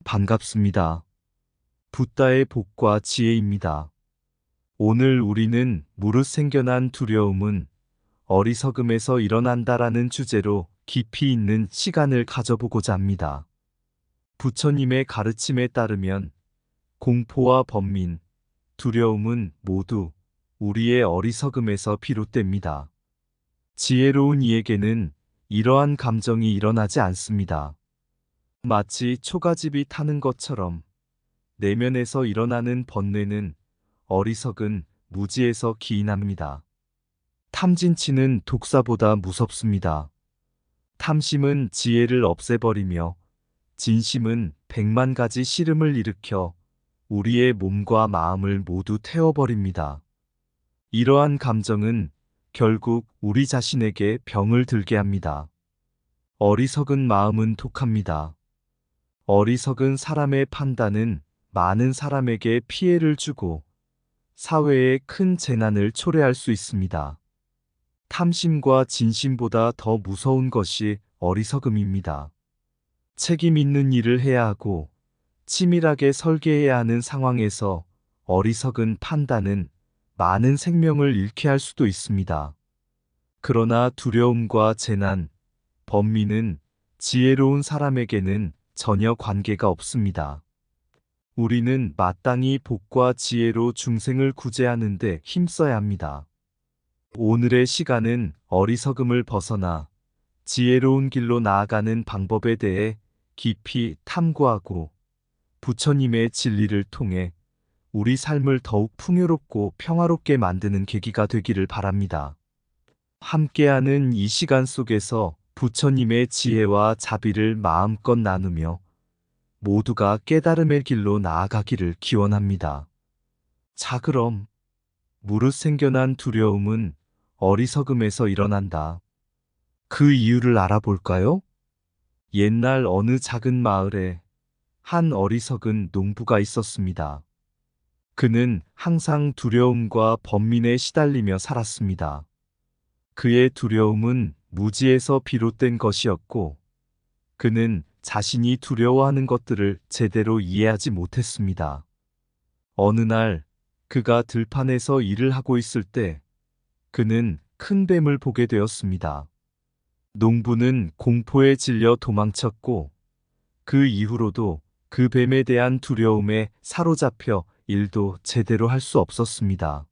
반갑습니다. 붓다의 복과 지혜입니다. 오늘 우리는 무릇 생겨난 두려움은 어리석음에서 일어난다라는 주제로 깊이 있는 시간을 가져보고자 합니다. 부처님의 가르침에 따르면 공포와 번민, 두려움은 모두 우리의 어리석음에서 비롯됩니다. 지혜로운 이에게는 이러한 감정이 일어나지 않습니다. 마치 초가집이 타는 것처럼 내면에서 일어나는 번뇌는 어리석은 무지에서 기인합니다. 탐진치는 독사보다 무섭습니다. 탐심은 지혜를 없애버리며 진심은 100만 가지 시름을 일으켜 우리의 몸과 마음을 모두 태워버립니다. 이러한 감정은 결국 우리 자신에게 병을 들게 합니다. 어리석은 마음은 독합니다. 어리석은 사람의 판단은 많은 사람에게 피해를 주고 사회에 큰 재난을 초래할 수 있습니다. 탐심과 진심보다 더 무서운 것이 어리석음입니다. 책임 있는 일을 해야 하고 치밀하게 설계해야 하는 상황에서 어리석은 판단은 많은 생명을 잃게 할 수도 있습니다. 그러나 두려움과 재난, 번민은 지혜로운 사람에게는 전혀 관계가 없습니다. 우리는 마땅히 복과 지혜로 중생을 구제하는 데 힘써야 합니다. 오늘의 시간은 어리석음을 벗어나 지혜로운 길로 나아가는 방법에 대해 깊이 탐구하고 부처님의 진리를 통해 우리 삶을 더욱 풍요롭고 평화롭게 만드는 계기가 되기를 바랍니다. 함께하는 이 시간 속에서 부처님의 지혜와 자비를 마음껏 나누며 모두가 깨달음의 길로 나아가기를 기원합니다. 자, 그럼 무릇 생겨난 두려움은 어리석음에서 일어난다. 그 이유를 알아볼까요? 옛날 어느 작은 마을에 한 어리석은 농부가 있었습니다. 그는 항상 두려움과 번민에 시달리며 살았습니다. 그의 두려움은 무지에서 비롯된 것이었고, 그는 자신이 두려워하는 것들을 제대로 이해하지 못했습니다. 어느 날 그가 들판에서 일을 하고 있을 때 그는 큰 뱀을 보게 되었습니다. 농부는 공포에 질려 도망쳤고 그 이후로도 그 뱀에 대한 두려움에 사로잡혀 일도 제대로 할 수 없었습니다.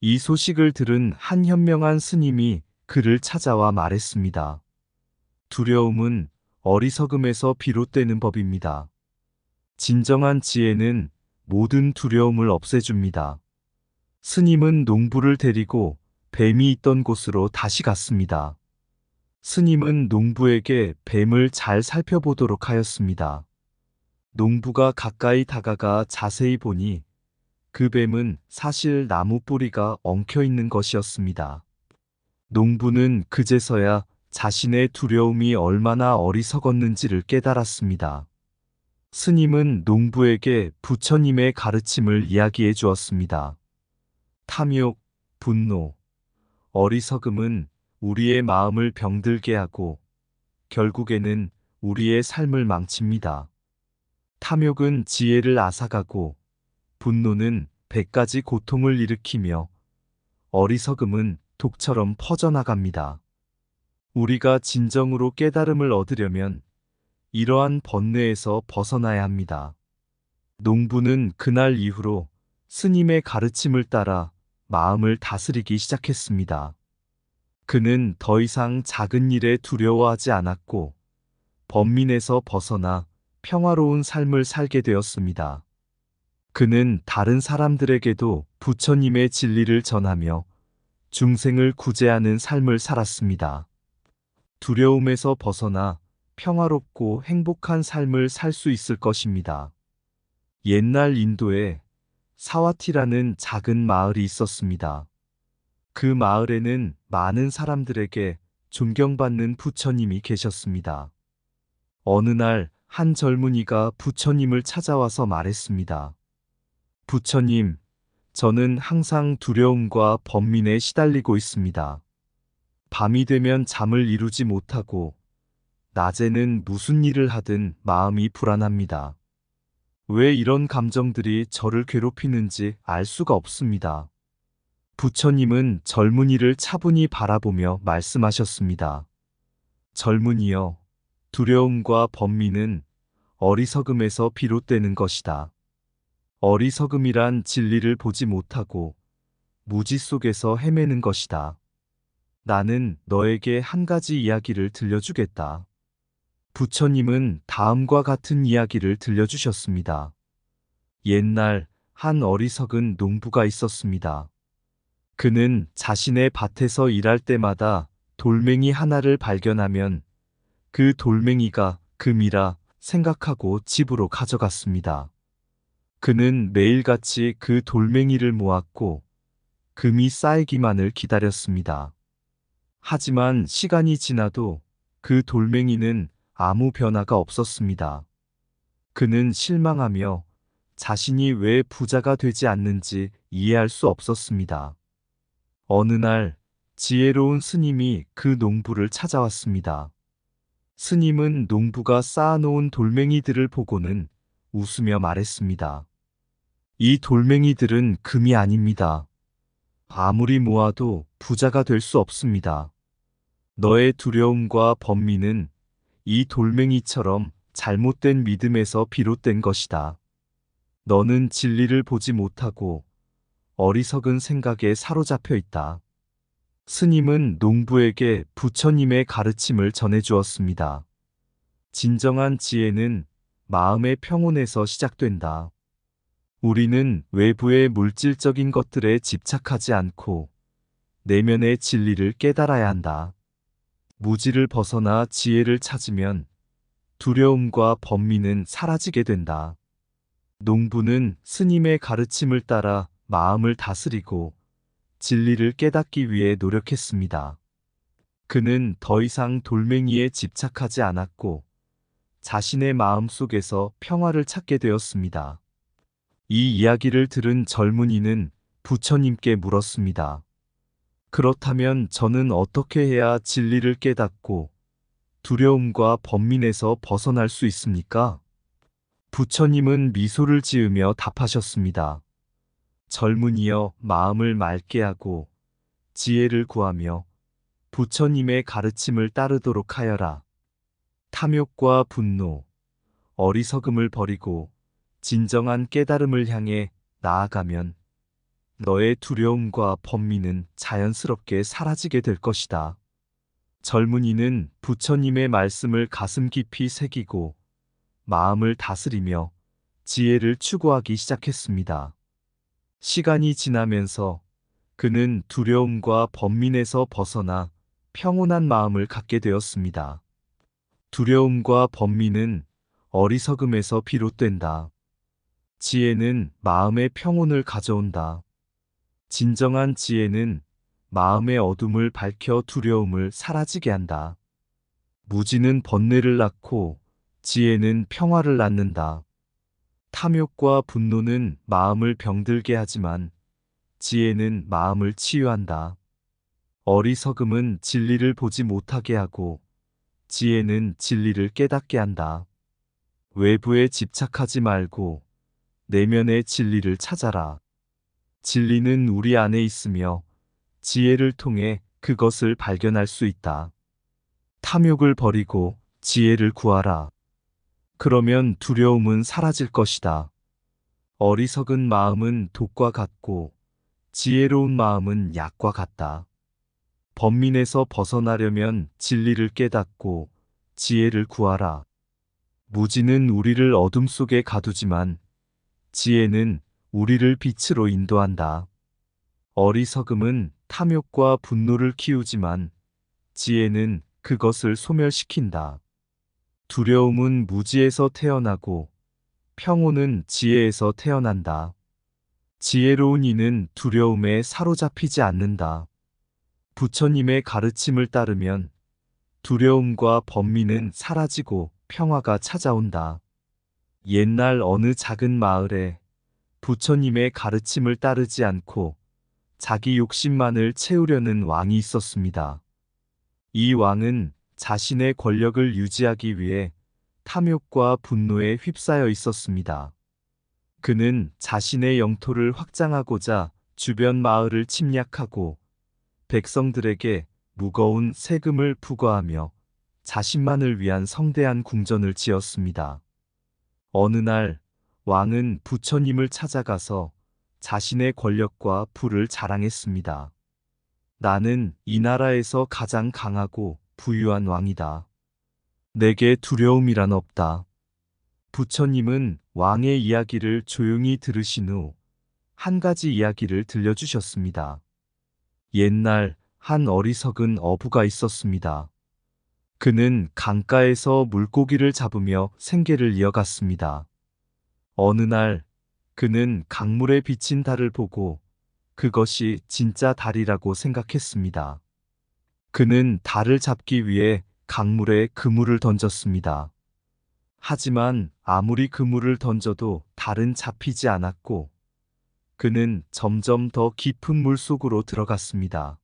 이 소식을 들은 한 현명한 스님이 그를 찾아와 말했습니다. 두려움은 어리석음에서 비롯되는 법입니다. 진정한 지혜는 모든 두려움을 없애줍니다. 스님은 농부를 데리고 뱀이 있던 곳으로 다시 갔습니다. 스님은 농부에게 뱀을 잘 살펴보도록 하였습니다. 농부가 가까이 다가가 자세히 보니 그 뱀은 사실 나무 뿌리가 엉켜 있는 것이었습니다. 농부는 그제서야 자신의 두려움이 얼마나 어리석었는지를 깨달았습니다. 스님은 농부에게 부처님의 가르침을 이야기해 주었습니다. 탐욕, 분노, 어리석음은 우리의 마음을 병들게 하고 결국에는 우리의 삶을 망칩니다. 탐욕은 지혜를 앗아가고 분노는 100가지 고통을 일으키며 어리석음은 독처럼 퍼져나갑니다. 우리가 진정으로 깨달음을 얻으려면 이러한 번뇌에서 벗어나야 합니다. 농부는 그날 이후로 스님의 가르침을 따라 마음을 다스리기 시작했습니다. 그는 더 이상 작은 일에 두려워하지 않았고 번민에서 벗어나 평화로운 삶을 살게 되었습니다. 그는 다른 사람들에게도 부처님의 진리를 전하며 중생을 구제하는 삶을 살았습니다. 두려움에서 벗어나 평화롭고 행복한 삶을 살 수 있을 것입니다. 옛날 인도에 사와티라는 작은 마을이 있었습니다. 그 마을에는 많은 사람들에게 존경받는 부처님이 계셨습니다. 어느 날 한 젊은이가 부처님을 찾아와서 말했습니다. 부처님, 저는 항상 두려움과 번민에 시달리고 있습니다. 밤이 되면 잠을 이루지 못하고 낮에는 무슨 일을 하든 마음이 불안합니다. 왜 이런 감정들이 저를 괴롭히는지 알 수가 없습니다. 부처님은 젊은이를 차분히 바라보며 말씀하셨습니다. 젊은이여, 두려움과 번민은 어리석음에서 비롯되는 것이다. 어리석음이란 진리를 보지 못하고 무지 속에서 헤매는 것이다. 나는 너에게 한 가지 이야기를 들려주겠다. 부처님은 다음과 같은 이야기를 들려주셨습니다. 옛날 한 어리석은 농부가 있었습니다. 그는 자신의 밭에서 일할 때마다 돌멩이 하나를 발견하면 그 돌멩이가 금이라 생각하고 집으로 가져갔습니다. 그는 매일같이 그 돌멩이를 모았고 금이 쌓이기만을 기다렸습니다. 하지만 시간이 지나도 그 돌멩이는 아무 변화가 없었습니다. 그는 실망하며 자신이 왜 부자가 되지 않는지 이해할 수 없었습니다. 어느 날 지혜로운 스님이 그 농부를 찾아왔습니다. 스님은 농부가 쌓아놓은 돌멩이들을 보고는 웃으며 말했습니다. 이 돌멩이들은 금이 아닙니다. 아무리 모아도 부자가 될 수 없습니다. 너의 두려움과 번민은 이 돌멩이처럼 잘못된 믿음에서 비롯된 것이다. 너는 진리를 보지 못하고 어리석은 생각에 사로잡혀 있다. 스님은 농부에게 부처님의 가르침을 전해주었습니다. 진정한 지혜는 마음의 평온에서 시작된다. 우리는 외부의 물질적인 것들에 집착하지 않고 내면의 진리를 깨달아야 한다. 무지를 벗어나 지혜를 찾으면 두려움과 번민은 사라지게 된다. 농부는 스님의 가르침을 따라 마음을 다스리고 진리를 깨닫기 위해 노력했습니다. 그는 더 이상 돌멩이에 집착하지 않았고 자신의 마음 속에서 평화를 찾게 되었습니다. 이 이야기를 들은 젊은이는 부처님께 물었습니다. 그렇다면 저는 어떻게 해야 진리를 깨닫고 두려움과 번민에서 벗어날 수 있습니까? 부처님은 미소를 지으며 답하셨습니다. 젊은이여, 마음을 맑게 하고 지혜를 구하며 부처님의 가르침을 따르도록 하여라. 탐욕과 분노, 어리석음을 버리고 진정한 깨달음을 향해 나아가면 너의 두려움과 번민은 자연스럽게 사라지게 될 것이다. 젊은이는 부처님의 말씀을 가슴 깊이 새기고 마음을 다스리며 지혜를 추구하기 시작했습니다. 시간이 지나면서 그는 두려움과 번민에서 벗어나 평온한 마음을 갖게 되었습니다. 두려움과 번민은 어리석음에서 비롯된다. 지혜는 마음의 평온을 가져온다. 진정한 지혜는 마음의 어둠을 밝혀 두려움을 사라지게 한다. 무지는 번뇌를 낳고 지혜는 평화를 낳는다. 탐욕과 분노는 마음을 병들게 하지만 지혜는 마음을 치유한다. 어리석음은 진리를 보지 못하게 하고 지혜는 진리를 깨닫게 한다. 외부에 집착하지 말고 내면의 진리를 찾아라. 진리는 우리 안에 있으며 지혜를 통해 그것을 발견할 수 있다. 탐욕을 버리고 지혜를 구하라. 그러면 두려움은 사라질 것이다. 어리석은 마음은 독과 같고 지혜로운 마음은 약과 같다. 번민에서 벗어나려면 진리를 깨닫고 지혜를 구하라. 무지는 우리를 어둠 속에 가두지만 지혜는 우리를 빛으로 인도한다. 어리석음은 탐욕과 분노를 키우지만 지혜는 그것을 소멸시킨다. 두려움은 무지에서 태어나고 평온은 지혜에서 태어난다. 지혜로운 이는 두려움에 사로잡히지 않는다. 부처님의 가르침을 따르면 두려움과 번민은 사라지고 평화가 찾아온다. 옛날 어느 작은 마을에 부처님의 가르침을 따르지 않고 자기 욕심만을 채우려는 왕이 있었습니다. 이 왕은 자신의 권력을 유지하기 위해 탐욕과 분노에 휩싸여 있었습니다. 그는 자신의 영토를 확장하고자 주변 마을을 침략하고 백성들에게 무거운 세금을 부과하며 자신만을 위한 성대한 궁전을 지었습니다. 어느 날 왕은 부처님을 찾아가서 자신의 권력과 부를 자랑했습니다. 나는 이 나라에서 가장 강하고 부유한 왕이다. 내게 두려움이란 없다. 부처님은 왕의 이야기를 조용히 들으신 후 한 가지 이야기를 들려주셨습니다. 옛날 한 어리석은 어부가 있었습니다. 그는 강가에서 물고기를 잡으며 생계를 이어갔습니다. 어느 날 그는 강물에 비친 달을 보고 그것이 진짜 달이라고 생각했습니다. 그는 달을 잡기 위해 강물에 그물을 던졌습니다. 하지만 아무리 그물을 던져도 달은 잡히지 않았고 그는 점점 더 깊은 물속으로 들어갔습니다.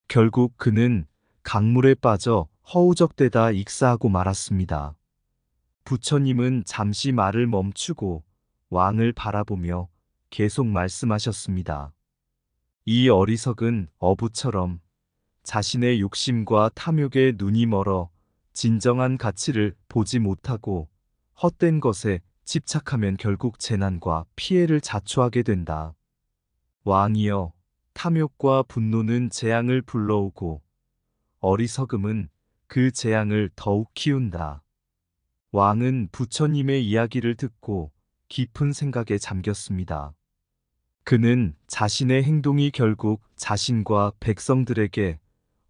결국 그는 강물에 빠져 허우적대다 익사하고 말았습니다. 부처님은 잠시 말을 멈추고 왕을 바라보며 계속 말씀하셨습니다. 이 어리석은 어부처럼 자신의 욕심과 탐욕에 눈이 멀어 진정한 가치를 보지 못하고 헛된 것에 집착하면 결국 재난과 피해를 자초하게 된다. 왕이여, 탐욕과 분노는 재앙을 불러오고 어리석음은 그 재앙을 더욱 키운다. 왕은 부처님의 이야기를 듣고 깊은 생각에 잠겼습니다. 그는 자신의 행동이 결국 자신과 백성들에게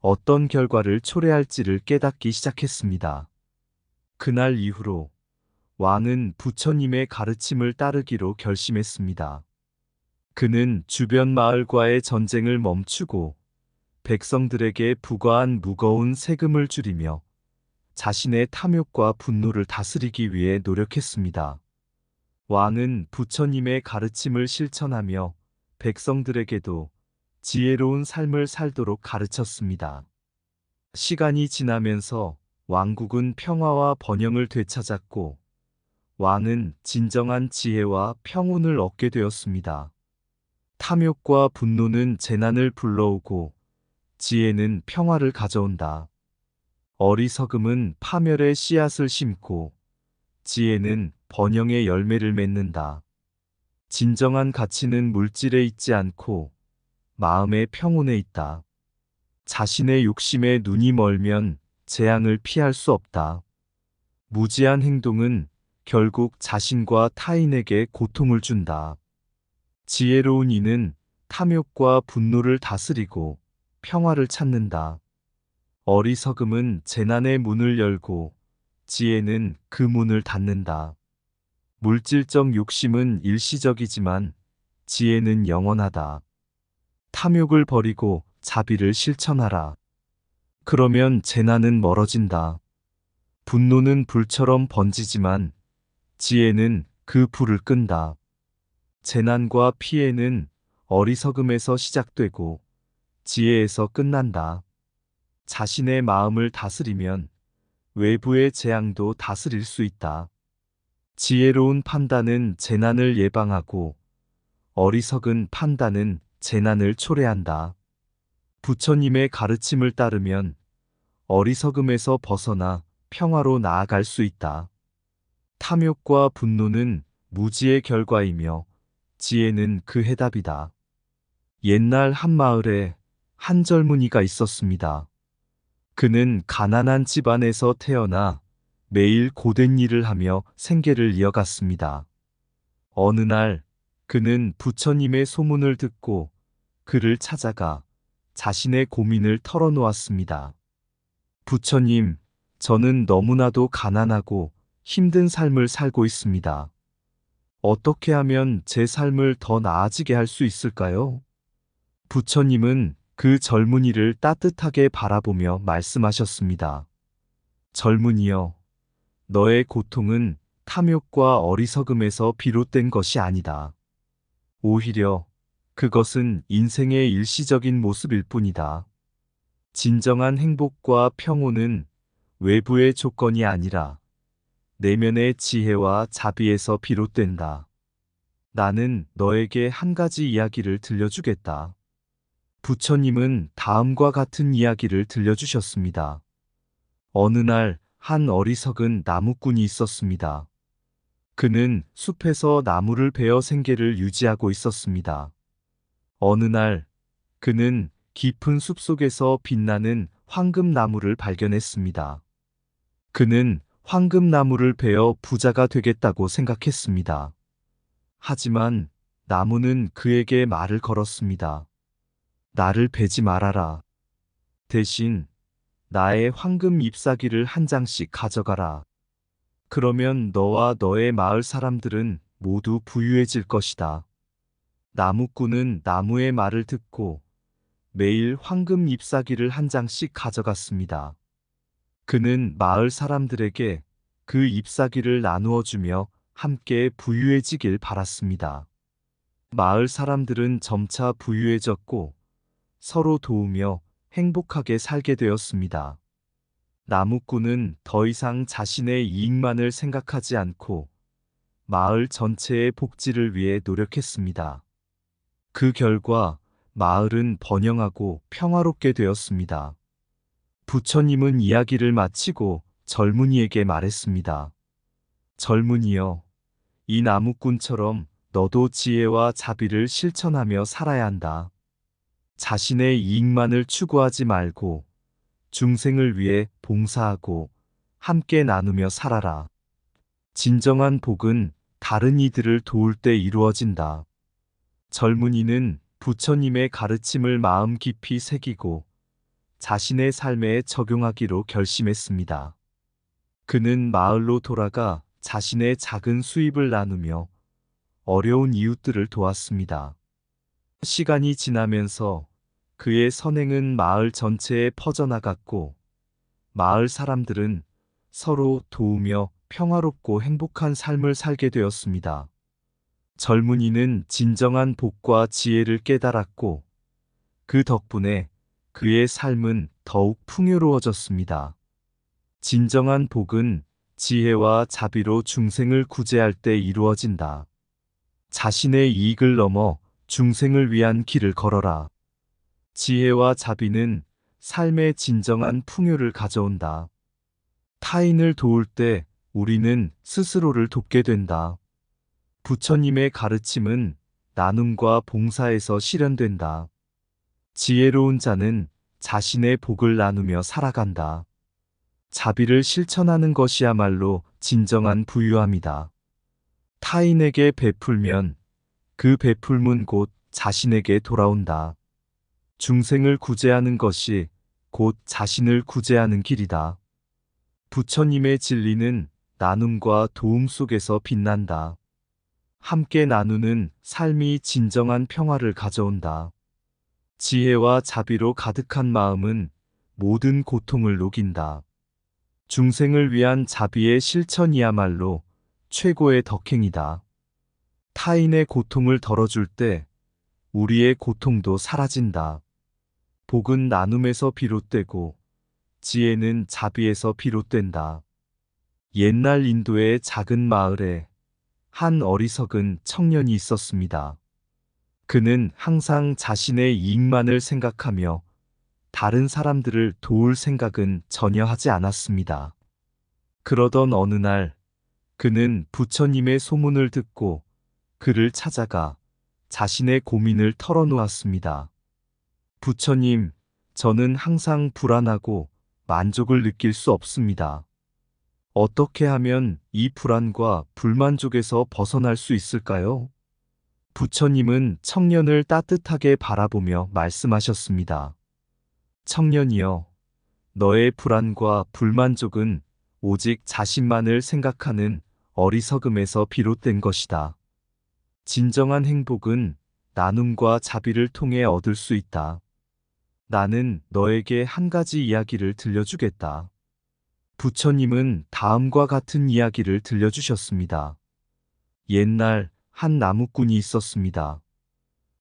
어떤 결과를 초래할지를 깨닫기 시작했습니다. 그날 이후로 왕은 부처님의 가르침을 따르기로 결심했습니다. 그는 주변 마을과의 전쟁을 멈추고 백성들에게 부과한 무거운 세금을 줄이며 자신의 탐욕과 분노를 다스리기 위해 노력했습니다. 왕은 부처님의 가르침을 실천하며 백성들에게도 지혜로운 삶을 살도록 가르쳤습니다. 시간이 지나면서 왕국은 평화와 번영을 되찾았고 왕은 진정한 지혜와 평온을 얻게 되었습니다. 탐욕과 분노는 재난을 불러오고 지혜는 평화를 가져온다. 어리석음은 파멸의 씨앗을 심고 지혜는 번영의 열매를 맺는다. 진정한 가치는 물질에 있지 않고 마음의 평온에 있다. 자신의 욕심에 눈이 멀면 재앙을 피할 수 없다. 무지한 행동은 결국 자신과 타인에게 고통을 준다. 지혜로운 이는 탐욕과 분노를 다스리고 평화를 찾는다. 어리석음은 재난의 문을 열고 지혜는 그 문을 닫는다. 물질적 욕심은 일시적이지만 지혜는 영원하다. 탐욕을 버리고 자비를 실천하라. 그러면 재난은 멀어진다. 분노는 불처럼 번지지만 지혜는 그 불을 끈다. 재난과 피해는 어리석음에서 시작되고 지혜에서 끝난다. 자신의 마음을 다스리면 외부의 재앙도 다스릴 수 있다. 지혜로운 판단은 재난을 예방하고 어리석은 판단은 재난을 초래한다. 부처님의 가르침을 따르면 어리석음에서 벗어나 평화로 나아갈 수 있다. 탐욕과 분노는 무지의 결과이며 지혜는 그 해답이다. 옛날 한 마을에 한 젊은이가 있었습니다. 그는 가난한 집안에서 태어나 매일 고된 일을 하며 생계를 이어갔습니다. 어느 날 그는 부처님의 소문을 듣고 그를 찾아가 자신의 고민을 털어놓았습니다. 부처님, 저는 너무나도 가난하고 힘든 삶을 살고 있습니다. 어떻게 하면 제 삶을 더 나아지게 할 수 있을까요? 부처님은 그 젊은이를 따뜻하게 바라보며 말씀하셨습니다. 젊은이여, 너의 고통은 탐욕과 어리석음에서 비롯된 것이 아니다. 오히려 그것은 인생의 일시적인 모습일 뿐이다. 진정한 행복과 평온은 외부의 조건이 아니라 내면의 지혜와 자비에서 비롯된다. 나는 너에게 한 가지 이야기를 들려주겠다. 부처님은 다음과 같은 이야기를 들려주셨습니다. 어느 날 한 어리석은 나무꾼이 있었습니다. 그는 숲에서 나무를 베어 생계를 유지하고 있었습니다. 어느 날 그는 깊은 숲속에서 빛나는 황금나무를 발견했습니다. 그는 황금나무를 베어 부자가 되겠다고 생각했습니다. 하지만 나무는 그에게 말을 걸었습니다. 나를 베지 말아라. 대신 나의 황금 잎사귀를 한 장씩 가져가라. 그러면 너와 너의 마을 사람들은 모두 부유해질 것이다. 나무꾼은 나무의 말을 듣고 매일 황금 잎사귀를 한 장씩 가져갔습니다. 그는 마을 사람들에게 그 잎사귀를 나누어 주며 함께 부유해지길 바랐습니다. 마을 사람들은 점차 부유해졌고 서로 도우며 행복하게 살게 되었습니다. 나무꾼은 더 이상 자신의 이익만을 생각하지 않고 마을 전체의 복지를 위해 노력했습니다. 그 결과 마을은 번영하고 평화롭게 되었습니다. 부처님은 이야기를 마치고 젊은이에게 말했습니다. 젊은이여, 이 나무꾼처럼 너도 지혜와 자비를 실천하며 살아야 한다. 자신의 이익만을 추구하지 말고 중생을 위해 봉사하고 함께 나누며 살아라. 진정한 복은 다른 이들을 도울 때 이루어진다. 젊은이는 부처님의 가르침을 마음 깊이 새기고 자신의 삶에 적용하기로 결심했습니다. 그는 마을로 돌아가 자신의 작은 수입을 나누며 어려운 이웃들을 도왔습니다. 시간이 지나면서 그의 선행은 마을 전체에 퍼져나갔고 마을 사람들은 서로 도우며 평화롭고 행복한 삶을 살게 되었습니다. 젊은이는 진정한 복과 지혜를 깨달았고 그 덕분에 그의 삶은 더욱 풍요로워졌습니다. 진정한 복은 지혜와 자비로 중생을 구제할 때 이루어진다. 자신의 이익을 넘어 중생을 위한 길을 걸어라. 지혜와 자비는 삶의 진정한 풍요를 가져온다. 타인을 도울 때 우리는 스스로를 돕게 된다. 부처님의 가르침은 나눔과 봉사에서 실현된다. 지혜로운 자는 자신의 복을 나누며 살아간다. 자비를 실천하는 것이야말로 진정한 부유함이다. 타인에게 베풀면 그 베풀문 곧 자신에게 돌아온다. 중생을 구제하는 것이 곧 자신을 구제하는 길이다. 부처님의 진리는 나눔과 도움 속에서 빛난다. 함께 나누는 삶이 진정한 평화를 가져온다. 지혜와 자비로 가득한 마음은 모든 고통을 녹인다. 중생을 위한 자비의 실천이야말로 최고의 덕행이다. 타인의 고통을 덜어줄 때 우리의 고통도 사라진다. 복은 나눔에서 비롯되고 지혜는 자비에서 비롯된다. 옛날 인도의 작은 마을에 한 어리석은 청년이 있었습니다. 그는 항상 자신의 이익만을 생각하며 다른 사람들을 도울 생각은 전혀 하지 않았습니다. 그러던 어느 날 그는 부처님의 소문을 듣고 그를 찾아가 자신의 고민을 털어놓았습니다. 부처님, 저는 항상 불안하고 만족을 느낄 수 없습니다. 어떻게 하면 이 불안과 불만족에서 벗어날 수 있을까요? 부처님은 청년을 따뜻하게 바라보며 말씀하셨습니다. 청년이여, 너의 불안과 불만족은 오직 자신만을 생각하는 어리석음에서 비롯된 것이다. 진정한 행복은 나눔과 자비를 통해 얻을 수 있다. 나는 너에게 한 가지 이야기를 들려주겠다. 부처님은 다음과 같은 이야기를 들려주셨습니다. 옛날 한 나무꾼이 있었습니다.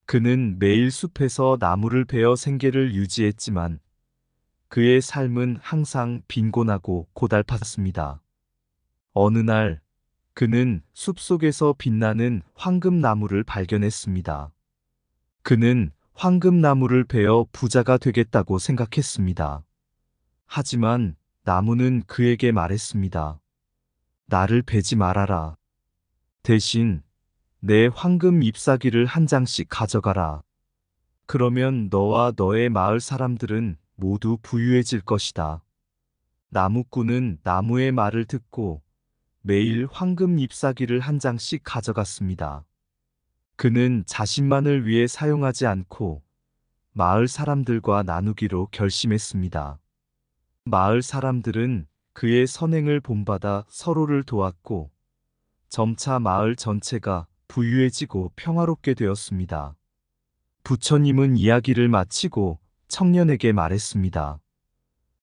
그는 매일 숲에서 나무를 베어 생계를 유지했지만 그의 삶은 항상 빈곤하고 고달팠습니다. 어느 날 그는 숲속에서 빛나는 황금나무를 발견했습니다. 그는 황금나무를 베어 부자가 되겠다고 생각했습니다. 하지만 나무는 그에게 말했습니다. 나를 베지 말아라. 대신 내 황금 잎사귀를 한 장씩 가져가라. 그러면 너와 너의 마을 사람들은 모두 부유해질 것이다. 나무꾼은 나무의 말을 듣고 매일 황금 잎사귀를 한 장씩 가져갔습니다. 그는 자신만을 위해 사용하지 않고 마을 사람들과 나누기로 결심했습니다. 마을 사람들은 그의 선행을 본받아 서로를 도왔고 점차 마을 전체가 부유해지고 평화롭게 되었습니다. 부처님은 이야기를 마치고 청년에게 말했습니다.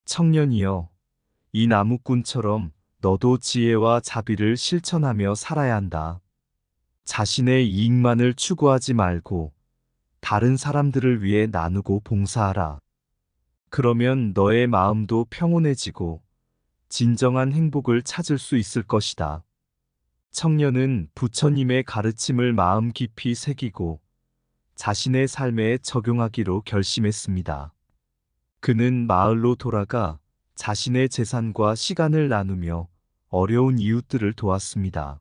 청년이여, 이 나무꾼처럼 너도 지혜와 자비를 실천하며 살아야 한다. 자신의 이익만을 추구하지 말고 다른 사람들을 위해 나누고 봉사하라. 그러면 너의 마음도 평온해지고 진정한 행복을 찾을 수 있을 것이다. 청년은 부처님의 가르침을 마음 깊이 새기고 자신의 삶에 적용하기로 결심했습니다. 그는 마을로 돌아가 자신의 재산과 시간을 나누며 어려운 이웃들을 도왔습니다.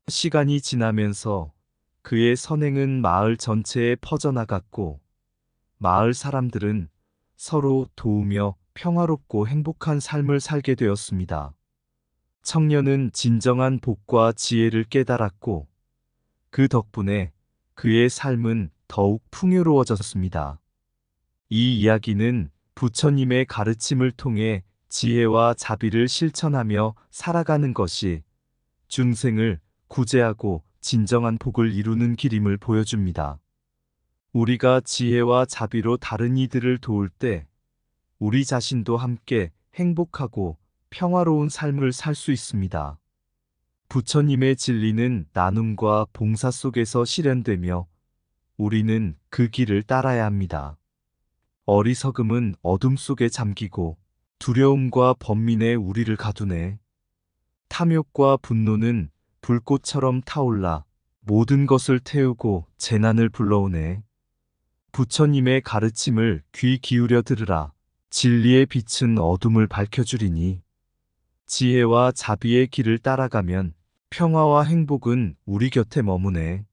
시간이 지나면서 그의 선행은 마을 전체에 퍼져나갔고 마을 사람들은 서로 도우며 평화롭고 행복한 삶을 살게 되었습니다. 청년은 진정한 복과 지혜를 깨달았고 그 덕분에 그의 삶은 더욱 풍요로워졌습니다. 이 이야기는 부처님의 가르침을 통해 지혜와 자비를 실천하며 살아가는 것이 중생을 구제하고 진정한 복을 이루는 길임을 보여줍니다. 우리가 지혜와 자비로 다른 이들을 도울 때 우리 자신도 함께 행복하고 평화로운 삶을 살 수 있습니다. 부처님의 진리는 나눔과 봉사 속에서 실현되며 우리는 그 길을 따라야 합니다. 어리석음은 어둠 속에 잠기고 두려움과 번민에 우리를 가두네. 탐욕과 분노는 불꽃처럼 타올라 모든 것을 태우고 재난을 불러오네. 부처님의 가르침을 귀 기울여 들으라. 진리의 빛은 어둠을 밝혀주리니 지혜와 자비의 길을 따라가면 평화와 행복은 우리 곁에 머무네.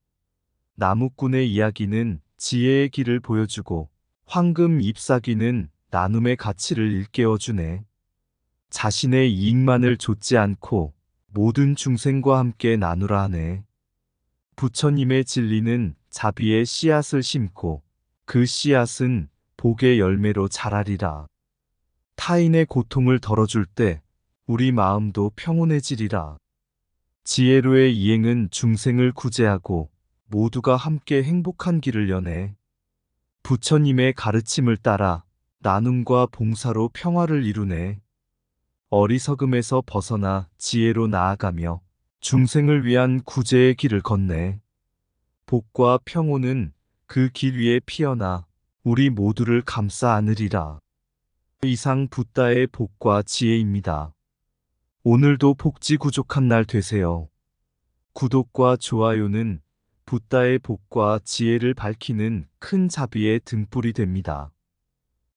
나무꾼의 이야기는 지혜의 길을 보여주고 황금 잎사귀는 나눔의 가치를 일깨워주네. 자신의 이익만을 좇지 않고 모든 중생과 함께 나누라 하네. 부처님의 진리는 자비의 씨앗을 심고 그 씨앗은 복의 열매로 자라리라. 타인의 고통을 덜어줄 때 우리 마음도 평온해지리라. 지혜로의 이행은 중생을 구제하고 모두가 함께 행복한 길을 여네. 부처님의 가르침을 따라 나눔과 봉사로 평화를 이루네. 어리석음에서 벗어나 지혜로 나아가며 중생을 위한 구제의 길을 걷네. 복과 평온은 그 길 위에 피어나 우리 모두를 감싸 안으리라. 이상 붓다의 복과 지혜입니다. 오늘도 복지 구족한 날 되세요. 구독과 좋아요는 붓다의 복과 지혜를 밝히는 큰 자비의 등불이 됩니다.